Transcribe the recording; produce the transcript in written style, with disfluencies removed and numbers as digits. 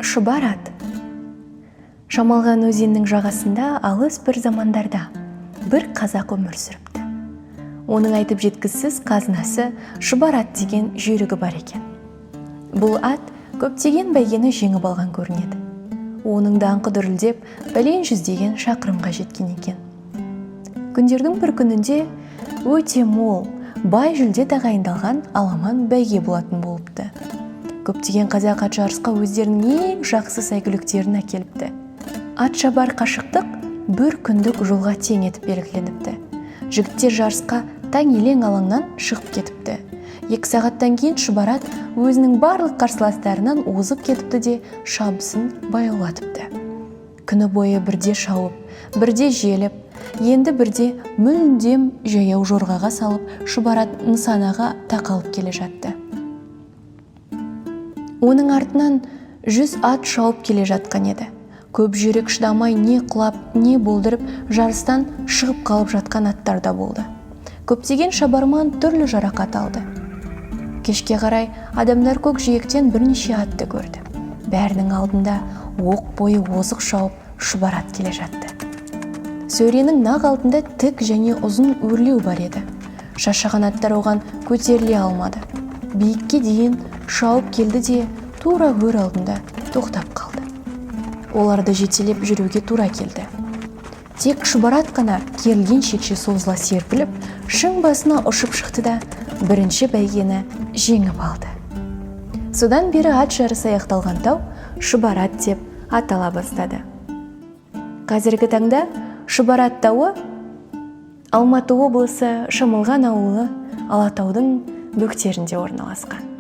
Шұбарат. Шамалған өзеннің жағасында алыс бір замандарда бір қазақ өмір сүріпті. Оның айтып жеткісіз қазынасы Шұбарат деген жүйрігі бар екен. Бұл ат көптеген бәйгені жеңіп алған көрінеді. Оның даңқы дүрілдеп, бәлен жүздеген шақырымға жеткен екен. Күндердің бір күнінде өте мол, бай жүлде тағайындалған аламан бәйге болатын болыпты. Көптеген қазақ ат жарысқа өздерінің ең жақсы сәйгүліктерін әкеліпті. Ат шабар қашықтық бір күндік жолға тең етіп белгіленіпті. Жігіттер жарысқа таңелең алаңнан шығып кетіпті. 2 сағаттан кейін Шұбарат өзінің барлық қарсыластарынан озып кетіпті де шабысын баяулатыпты. Күні бойы бірде шауып, бірде желіп, енді бірде мүлдем жаяу жорғаға салып, Шұбарат нысанаға тақалып келе жатты. Оның артынан 100 ат шауып келе жатқан еді. Көп жүрек шыдамай не құлап, не болдырып, жарыстан шығып қалып жатқан аттар да болды. Көптеген шабарман түрлі жарақат алды. Кешке қарай адамдар көк жиектен бірнеше атты көрді. Бәрінің алдында оқ бойы озық шауып Шұбарат келе жатты. Сөренің нақ алдында тік және ұзын өрлеу бар еді. Шаршаған аттар оған көтеріле алмады. Биікке дейін шауып келді де тура өр алдында тоқтап қалды. Оларды жетелеп жүруге тура келді. Тек Шұбарат қана керілген шекше созыла серпіліп, шың басына ұшып шықты да бірінші бәйгені жеңіп алды. Содан бері ат жарысы аяқталған тау Шұбарат деп атала бастады. Қазіргі таңда Шұбарат тауы Алматы облысы Шамалған ауылы Алатаудың бөктерінде орналасқан.